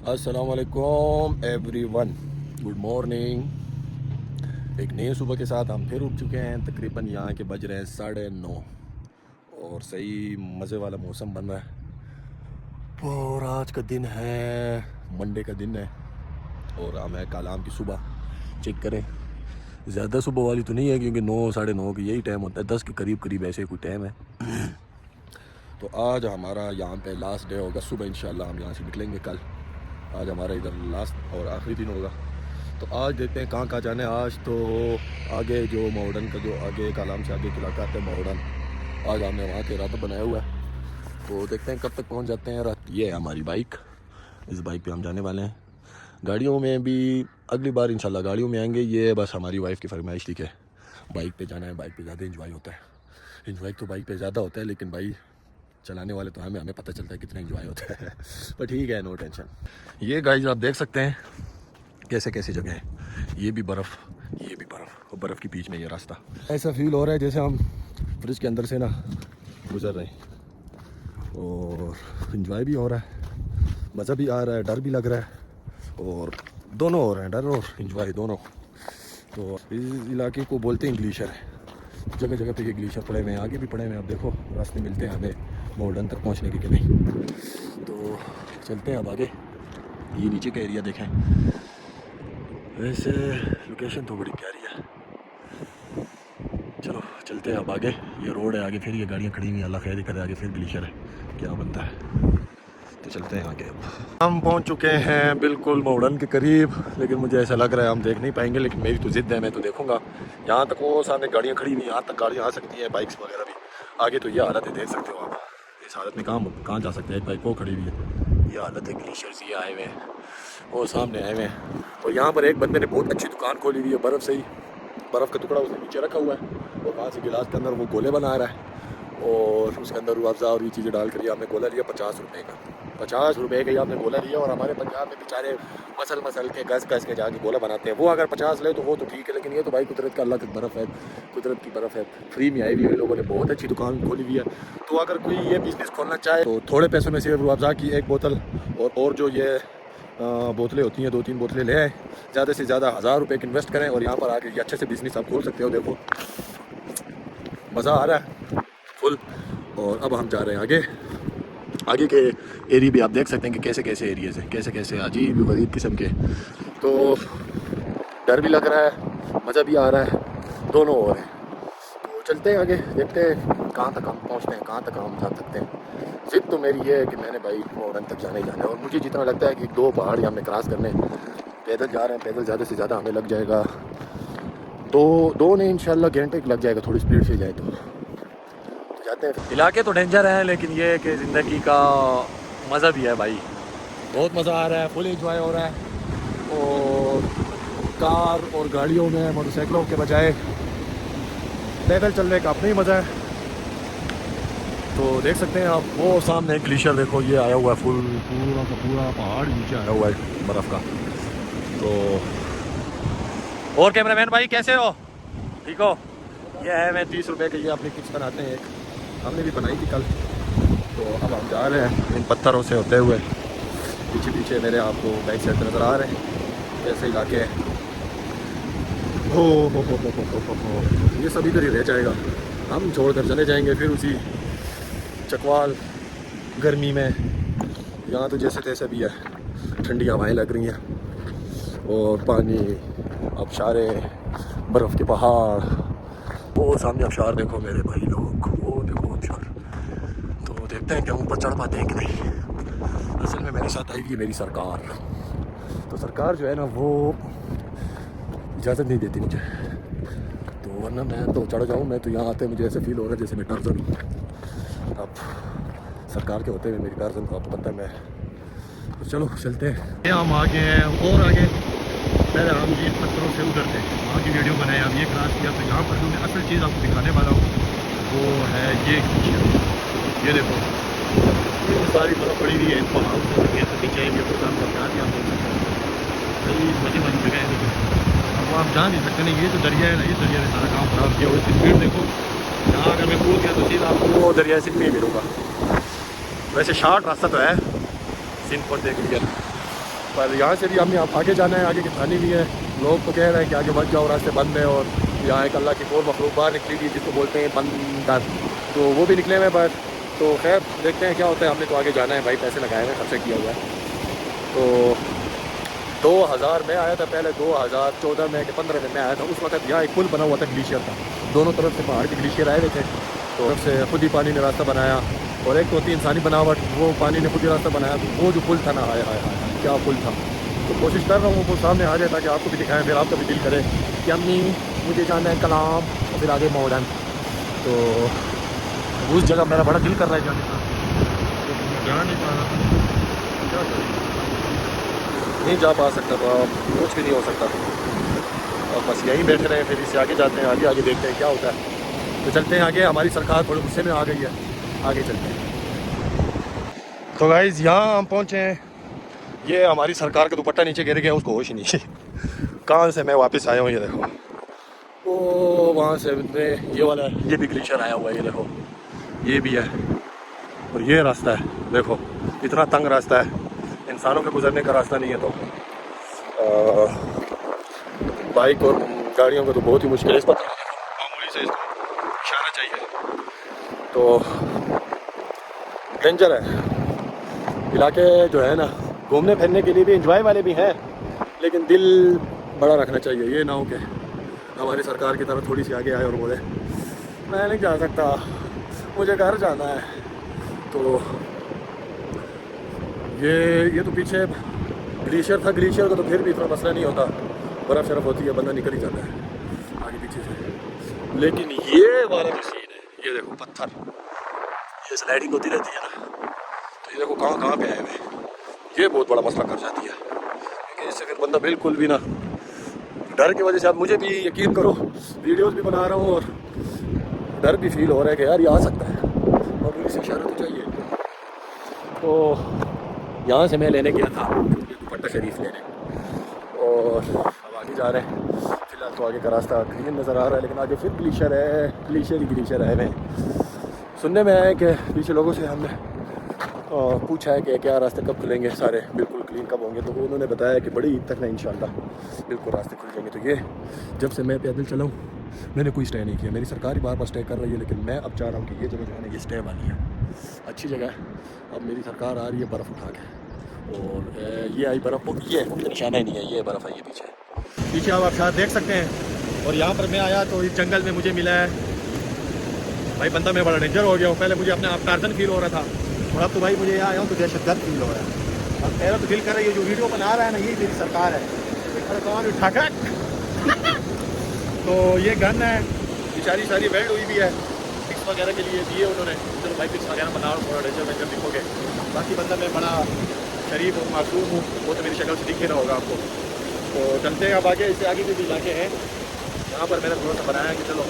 अस्सलामुअलैकुम everyone, good morning. एक नई सुबह के साथ हम फिर उठ चुके हैं। तकरीबन यहाँ के बज रहे हैं 9:30 और सही मज़े वाला मौसम बन रहा है। और आज का दिन है मंडे का दिन है और हम है कालाम की सुबह। चेक करें, ज़्यादा सुबह वाली तो नहीं है क्योंकि 9 साढ़े 9 की यही टाइम होता है, 10 के करीब ऐसे कोई टाइम है। तो आज हमारा यहाँ पे लास्ट डे होगा। सुबह इंशाल्लाह हम यहाँ से निकलेंगे कल। आज हमारा इधर लास्ट और आखिरी दिन होगा। तो आज देखते हैं कहाँ जाना है। आज तो आगे जो मॉडर्न का जो आगे कालाम से आगे इलाका आता है मॉडर्न, आज हमने वहाँ के इरादा बनाया हुआ है। तो देखते हैं कब तक पहुँच जाते हैं। रात ये है हमारी बाइक, इस बाइक पे हम जाने वाले हैं। गाड़ियों में भी अगली बार इंशाल्लाह गाड़ियों में आएंगे। ये बस हमारी वाइफ की फरमाइश थी कि बाइक पे जाना है, बाइक पे ज़्यादा इंजॉय होता है। इंजॉय तो बाइक पे ज़्यादा होता है, लेकिन भाई चलाने वाले तो हमें पता चलता है कितना एंजॉय होता है। पर ठीक है, नो टेंशन। ये गाइस आप देख सकते हैं कैसे कैसी जगह है। ये भी बर्फ़, ये भी बर्फ़, और बर्फ़ के बीच में ये रास्ता। ऐसा फील हो रहा है जैसे हम फ्रिज के अंदर से ना गुजर रहे हैं। और एंजॉय भी हो रहा है, मज़ा भी आ रहा है, डर भी लग रहा है, और दोनों हो रहे हैं, डर और एंजॉय दोनों। तो इस इलाके को बोलते हैं ग्लेशियर है। जगह जगह पे ये ग्लेशियर पड़े हुए हैं, आगे भी पड़े हुए हैं। अब देखो रास्ते मिलते हैं हमें मॉडर्न तक पहुंचने के लिए। तो चलते हैं अब आगे। ये नीचे का एरिया देखें, वैसे लोकेशन तो बड़ी प्यारी है। चलो चलते हैं अब आगे। ये रोड है आगे, फिर ये गाड़ियाँ खड़ी हुई हैं, अल्लाह खैर करे। आगे फिर ग्लेशियर है, क्या बनता है। तो चलते हैं आगे। अब हम पहुंच चुके हैं बिल्कुल मॉडर्न के करीब, लेकिन मुझे ऐसा लग रहा है हम देख नहीं पाएंगे। लेकिन मेरी तो ज़िद है, मैं तो देखूंगा। यहाँ तक वो सामने गाड़ियाँ खड़ी हुई हैं, यहाँ तक गाड़ियाँ आ सकती हैं, बाइक्स वगैरह भी। आगे तो ये हालत है, देख सकते हो आप। इस हालत में कहाँ जा सकते हैं। एक बाइक वो खड़ी हुई है, ये हालत है। ग्लेशियर्स ये आए हुए हैं, वो सामने आए हुए हैं। और यहाँ पर एक बंदे ने बहुत अच्छी दुकान खोली हुई है, बर्फ़ से ही बर्फ़ का टुकड़ा उसने नीचे रखा हुआ है, और वहाँ से गिलास के अंदर वो गोले बना रहा है, और उसके अंदर रूह अफ़ज़ा और ये चीज़ें डाल कर। आपने गोला लिया 50 रुपये का, 50 रुपये का ही आपने गोला लिया। और हमारे पंजाब में बेचारे मसल के घस के जाके गोला बनाते हैं। वो अगर 50 ले तो वो तो ठीक है, लेकिन ये तो भाई कुदरत का, अल्लाह की बर्फ़ है, कुदरत की बर्फ़ है, फ्री में आई हुई है। लोगों ने बहुत अच्छी दुकान खोली हुई है। तो अगर कोई ये बिज़नेस खोलना चाहे तो थोड़े पैसों में सिर्फ रूह अफ़ज़ा की एक बोतल और जो ये बोतलें होती हैं, 2-3 बोतलें ले आए। ज़्यादा से ज़्यादा 1000 रुपये इन्वेस्ट करें और यहाँ पर आके ये अच्छे से बिज़नेस आप खोल सकते हो। देखो मज़ा आ रहा है फुल। और अब हम जा रहे हैं आगे के एरिया भी आप देख सकते हैं कि कैसे कैसे एरियाज़ हैं, कैसे कैसे अजीब गरीब किस्म के। तो डर भी लग रहा है, मज़ा भी आ रहा है, दोनों हो रहे हैं। तो चलते हैं आगे, देखते हैं कहाँ तक हम पहुँचते हैं, कहाँ तक हम जा सकते हैं। ज़िद तो मेरी ये है कि मैंने भाई मॉडर्न तक जाना ही जाना है। और मुझे जितना लगता है कि 2 पहाड़ हमने क्रॉस करने, पैदल जा रहे हैं, पैदल ज़्यादा से ज़्यादा हमें लग जाएगा दो नहीं इंशाल्लाह घंटे लग जाएगा, थोड़ी स्पीड से जाए तो। जाते हैं। इलाके तो डेंजर हैं, लेकिन ये है कि ज़िंदगी का मज़ा भी है भाई। बहुत मज़ा आ रहा है, फुल एंजॉय हो रहा है। और कार और गाड़ियों में, मोटरसाइकिलों के बजाय पैदल चलने का अपना ही मज़ा है। तो देख सकते हैं आप वो सामने ग्लेशियर देखो, ये आया हुआ है फुल, पूरा का पूरा पहाड़ नीचे आया हुआ है बर्फ़ का। तो और कैमरामैन भाई कैसे हो, ठीक हो? ये है, मैं 30 रुपये के ये अपनी किट्स बनाते हैं, एक हमने भी बनाई थी कल। तो अब हम जा रहे हैं इन पत्थरों से होते हुए। पीछे मेरे आपको बैक साइड नज़र आ रहे हैं जैसे इलाके हैं। हो ये सभी इधर ही रह जाएगा, हम छोड़कर चले जाएंगे फिर उसी चकवाल गर्मी में। यहाँ तो जैसे तैसे भी है, ठंडी हवाएं लग रही हैं, और पानी, आबशारे, बर्फ़ के पहाड़, वो सामने आबशार देखो मेरे भाई लोग, वो देखो आबशार। तो देखते हैं क्या ऊपर चढ़ पाते हैं कि नहीं। असल में मेरे साथ आई हुई है मेरी सरकार। तो सरकार जो है ना वो इजाज़त नहीं देती मुझे, तो वरना मैं तो चढ़ जाऊँ। मैं तो यहाँ आते मुझे ऐसे फील हो रहा है जैसे मैं टार्ज़न हूँ। अब सरकार के होते हुए मेरी टार्ज़न को आपको पता है मैं। तो चलो चलते हैं, हम आगे हैं और आगे। पहले हम जी पत्थरों से उतरते वहाँ की वीडियो बनाए, अब ये क्रॉस किया। तो यहाँ पर जो मैं असल चीज़ आपको दिखाने वाला हूँ वो है ये देखो, ये सारी बर्फ़ पड़ी हुई है इन पहाड़ों से नीचे। ये प्रोग्राम का क्या दिया मज़े वाली जगह है, लेकिन अब वो आप जान नहीं सकते ना। ये जो दरिया है ना, ये दरिया ने सारा काम खराब किया। और इसकी स्पीड देखो, यहाँ अगर मैं कूद गया तो सीधा आपको वो दरिया से नहीं मिलूँगा। वैसे शार्ट रास्ता तो है सिंध को देख लिया, पर यहाँ से भी हमें आगे जाना है, आगे की थानी भी है। लोग तो कह रहे हैं कि आगे बढ़ जाओ, रास्ते बंद है। और यहाँ एक अल्लाह की और मखलूक बाहर निकली हुई है जिसको बोलते हैं बंदर, तो वो भी निकले हुए बट तो खैर देखते हैं क्या होता है। हमने तो आगे जाना है भाई, पैसे लगाए हुए, खर्चा किया हुआ है। तो 2000 में आया था पहले, 2014 में कि 15 में मैं आया था। उस वक्त यहाँ एक पुल बना हुआ था, ग्लेशियर था, दोनों तरफ से पहाड़ के ग्लेशियर आए हुए थे। तो तरफ से खुद ही पानी ने रास्ता बनाया, और एक तो 3 इंसानी बनावट, वो पानी ने खुद ही रास्ता बनाया। तो वो जो पुल था ना, हाय हाय हाय क्या पुल था। तो कोशिश कर रहा हूँ वो सामने आ जाए ताकि आपको भी दिखाएं, फिर आपका भी दिल करे कि अम्मी मुझे जाना है कलाम, और फिर आगे मॉडर्न। तो उस जगह मेरा बड़ा दिल कर रहा है जाने का, लेकिन मैं जा नहीं पा रहा। क्या करें, नहीं जा पा सकता, तो अब कुछ भी नहीं हो सकता। और बस यहीं बैठे रहे, फिर इससे आगे जाते हैं, आगे आगे देखते हैं क्या होता है। तो चलते हैं आगे। हमारी सरकार थोड़े गुस्से में आ गई है, आगे चलते हैं। तो गाइस यहाँ हम पहुँचे हैं। ये हमारी सरकार का दुपट्टा नीचे गिर गया, उसको होश ही नहीं कहाँ से मैं वापस आया हूँ, ये देखो। ओ वहाँ से ये वाला है, ये भी ग्लेशियर आया हुआ है, ये देखो ये भी है। और ये रास्ता है देखो, इतना तंग रास्ता है, इंसानों के गुजरने का रास्ता नहीं है। तो बाइक और गाड़ियों का तो बहुत ही मुश्किल है। इस पर मामूली से इसको इशारा चाहिए तो डेंजर है। इलाके जो है ना, घूमने फिरने के लिए भी इंजॉय वाले भी हैं, लेकिन दिल बड़ा रखना चाहिए। ये ना हो कि हमारी सरकार की तरफ थोड़ी सी आगे आए और बोले मैं नहीं जा सकता, मुझे घर जाना है। तो ये तो पीछे ग्लेशियर था, ग्लेशियर का तो फिर भी इतना मसला नहीं होता, बर्फ़ शरफ होती है, बंदा निकल ही जाता है आगे पीछे से। लेकिन ये वाला जो सीन है, ये देखो पत्थर, ये स्लाइडिंग होती रहती है ना, तो ये देखो कहाँ कहाँ पे आए हुए, ये बहुत बड़ा मसला कर जाती है। क्योंकि इससे फिर बंदा बिल्कुल भी ना, डर की वजह से, आप मुझे भी यकीन करो, वीडियोस भी बना रहा हूँ और डर भी फील हो रहा है कि यार ये आ सकता है, और मुझे से इशारा तो चाहिए। तो यहाँ से मैं लेने गया था दुपट्टा शरीफ लेने, और अब आगे जा रहे हैं। फिलहाल तो आगे का रास्ता ग्रीन नज़र आ रहा है, लेकिन आगे फिर ग्लेशियर है, ग्लेशियर ही ग्लेशियर है। मैं सुनने में आया कि पीछे लोगों से हमने पूछा है कि क्या रास्ते कब खुलेंगे, सारे बिल्कुल क्लीन कब होंगे। तो उन्होंने बताया कि बड़ी ईद तक ना इंशाल्लाह बिल्कुल रास्ते खुल जाएंगे। तो ये जब से मैं पैदल चला हूँ, मैंने कोई स्टे नहीं किया, मेरी सरकार ही बार बार स्टे कर रही है, लेकिन मैं अब चाह रहा हूँ कि ये जगह जो है ना, ये स्टे वाली है, अच्छी जगह है। अब मेरी सरकार आ रही है बर्फ़ उठा के, और ये आई बर्फ़, ये निशाना ही नहीं है, ये बर्फ़ है, ये पीछे आप शायद देख सकते हैं। और यहाँ पर मैं आया तो इस जंगल में मुझे मिला है भाई बंदा, मैं बड़ा डेंजर हो गया हूँ। पहले मुझे अपने आप टार्जन फील हो रहा था, और अब तो भाई मुझे यहाँ आया हूँ तो दहशतगर्द फील हो रहा है। अब मेरा तो दिल कर रही है, जो वीडियो बना रहा है ना, यही मेरी सरकार है। उठा कर तो ये गन है बेचारी, सारी वेल्ड हुई भी है, पिक्स वगैरह के लिए दिए उन्होंने। चलो भाई पिक्स वगैरह बना रहा हूँ, थोड़ा डेंजर वेंजर दिखोगे। बाकी बंदा मैं बड़ा शरीफ हूँ, मासूम हूँ, वो तो मेरी शक्ल से दिख ही रहा होगा आपको। तो चलते हैं अब आगे, इससे आगे भी इलाके हैं यहाँ पर मैंने थोड़ा सा बनाया कि चलो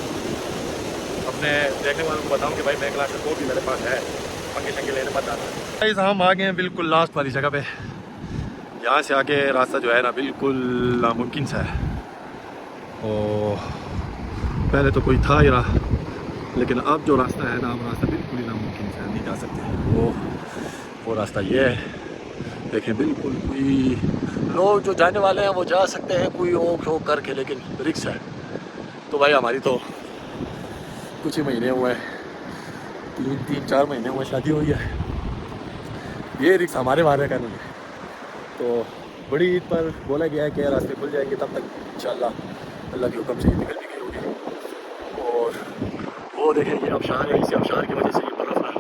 अपने देखने वालों को बताऊँ कि भाई मैं क्लास को भी मेरे पास है, पंखे शंखे लेने मत आना। हम आ गए हैं बिल्कुल लास्ट वाली जगह पे। यहाँ से आगे रास्ता जो है ना बिल्कुल नामुमकिन सा है, और पहले तो कोई था ही रहा, लेकिन अब जो रास्ता है ना, अब रास्ता बिल्कुल ही नामुमकिन सा है, नहीं जा सकते। वो रास्ता ये है, देखें बिल्कुल कोई लोग जो जाने वाले हैं वो जा सकते हैं कोई ओक शोक करके, लेकिन रिक्स है। तो भाई हमारी तो कुछ ही महीने हुए हैं, 3-4 महीने हुए शादी हुई है, ये रिक्स हमारे बारे का नहीं है। तो बड़ी ईद पर बोला गया है कि रास्ते खुल जाएंगे, तब तक इंशाल्लाह अल्लाह के हुक्म से निकल भी गई होगी। और वो देखें ये आबशार है, इसी आबशार की वजह से ये बर्फ़ ना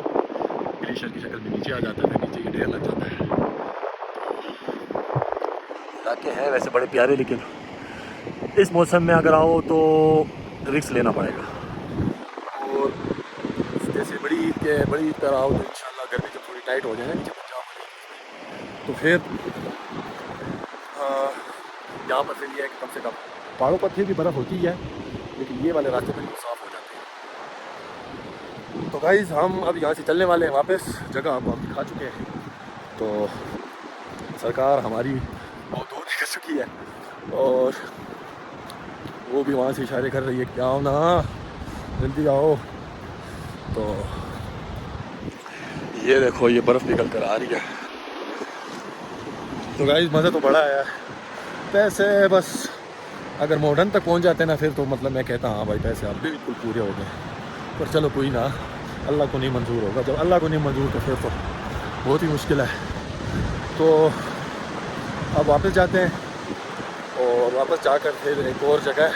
ग्लेशियर की शक्ल में नीचे आ जाता है, नीचे ये ढेर लग जाता है। इलाके हैं वैसे बड़े प्यारे, लेकिन इस मौसम में अगर आओ तो रिक्स लेना पड़ेगा। और जैसे बड़ी ईद पर आओ तो इंशाल्लाह गर्मी जब थोड़ी टाइट हो जाए ना, तो फिर यहाँ पर फिर ये है कि कम से कम पहाड़ों पर फिर भी बर्फ़ होती है, लेकिन ये वाले रास्ते बिल्कुल साफ़ हो जाते हैं। तो गाइस हम अब यहाँ से चलने वाले हैं वापस, जगह हम दिखा चुके हैं। तो सरकार हमारी बहुत दूर निकल चुकी है, और वो भी वहाँ से इशारे कर रही है कि आओ ना, जल्दी आओ। तो ये देखो ये बर्फ़ निकल कर आ रही है, तो गाइस मज़ा तो बड़ा आया। पैसे बस अगर मॉडर्न तक पहुंच जाते ना फिर तो मतलब मैं कहता हाँ भाई पैसे अब बिल्कुल पूरे हो गए, पर चलो कोई ना, अल्लाह को नहीं मंजूर होगा। जब अल्लाह को नहीं मंजूर तो फिर तो बहुत ही मुश्किल है। तो अब वापस जाते हैं और वापस जाकर फिर एक और जगह है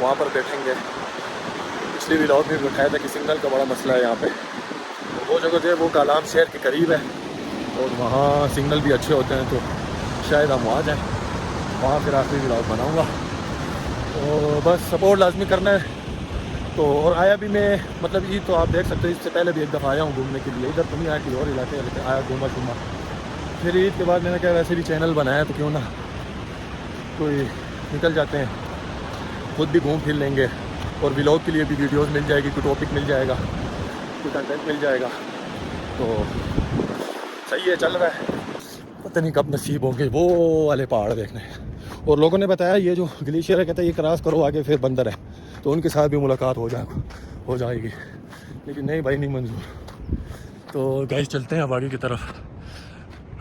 वहाँ पर बैठेंगे। पिछले व्लॉग में बताया था कि सिग्नल का बड़ा मसला है यहाँ पे। तो वो जगह जो है वो कालाम शहर के करीब है और वहाँ सिग्नल भी अच्छे होते हैं, तो शायद हम वहाँ जाएँ, वहाँ फिर आखिरी व्लॉग बनाऊँगा। और बस सपोर्ट लाजमी करना है। तो और आया भी मैं मतलब ईद तो आप देख सकते हो, इससे पहले भी एक दफ़ा आया हूँ घूमने के लिए, इधर तो नहीं आया कि और इलाके लेकिन आया घूमा घूमा। फिर ईद के बाद मैंने क्या वैसे भी चैनल बनाया तो क्यों ना कोई निकल जाते हैं, खुद भी घूम फिर लेंगे और व्लॉग के लिए भी वीडियोस मिल जाएगी, कोई टॉपिक मिल जाएगा, कोई कंटेंट मिल जाएगा। तो सही है, चल रहा है। पता नहीं कब नसीब होंगे वो वाले पहाड़ देखने। और लोगों ने बताया ये जो ग्लेशियर है कहते हैं ये क्रॉस करो आगे फिर बंदर है, तो उनके साथ भी मुलाकात हो जाएगी, लेकिन नहीं भाई नहीं मंजूर। तो गाइस चलते हैं अब आगे की तरफ।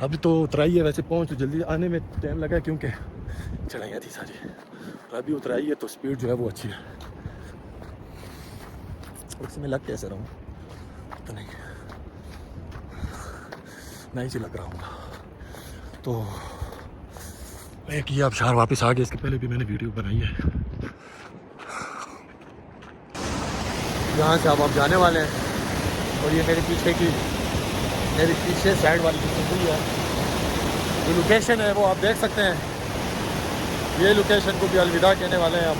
अभी तो उतराई है, वैसे पहुंच तो जल्दी आने में टाइम लगा क्योंकि चढ़ाइयाँ थी सारी, और अभी उतराई है तो स्पीड जो है वो अच्छी है। और इसमें लग कैसे रहा हूँ तो नहीं से लग रहा हूँ। तो एक ये आबशार वापस आ गया, इसके पहले भी मैंने वीडियो बनाई है। यहाँ से अब आप जाने वाले हैं और ये मेरे पीछे साइड वाली जो हुई है जो लोकेशन है वो आप देख सकते हैं। ये लोकेशन को भी अलविदा कहने वाले हैं अब,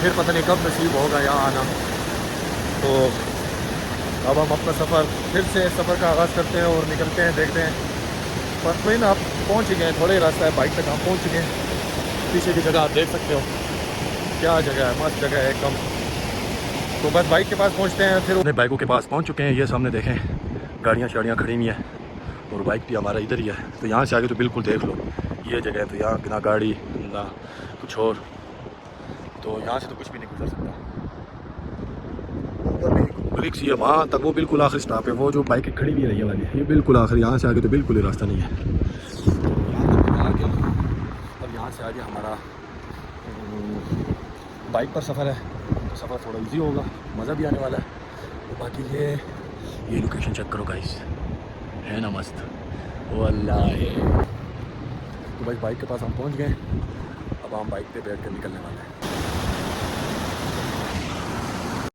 फिर पता नहीं कब नसीब होगा यहाँ आना। तो अब हम अपना फिर से सफ़र का आगाज़ करते हैं और निकलते हैं, देखते हैं। पर कोई ना, आप पहुँच गए, थोड़ा ही रास्ता है बाइक तक, हम पहुँच चुके हैं। पीछे की जगह आप देख सकते हो, क्या जगह है, मस्त जगह है एकदम। तो बस बाइक के पास पहुँचते हैं, फिर अपने बाइकों के पास पहुँच चुके हैं। ये सामने देखें गाड़ियाँ शाड़ियाँ खड़ी हुई हैं और बाइक भी हमारा इधर ही है। तो यहाँ से आगे तो बिल्कुल देख लो ये जगह है, तो यहाँ ना गाड़ी ना कुछ और, तो यहाँ से तो कुछ भी नहीं गुजर सकता। रिक्स ये वहाँ तक, वो बिल्कुल आखिरी स्टॉप है, वो जो बाइक खड़ी हुई है ये वाली, ये बिल्कुल आखिरी। यहाँ से आगे तो बिल्कुल ही रास्ता नहीं है। यहाँ तक आगे और यहाँ से आगे हमारा बाइक पर सफ़र है, तो सफ़र थोड़ा इजी होगा, मज़ा भी आने वाला है। तो बाकी ये लोकेशन चेक करो गाइस, है ना मस्त, वो अल्लाह है। तो भाई बाइक के पास हम पहुँच गए, अब हम बाइक पे बैठ कर निकलने वाले हैं।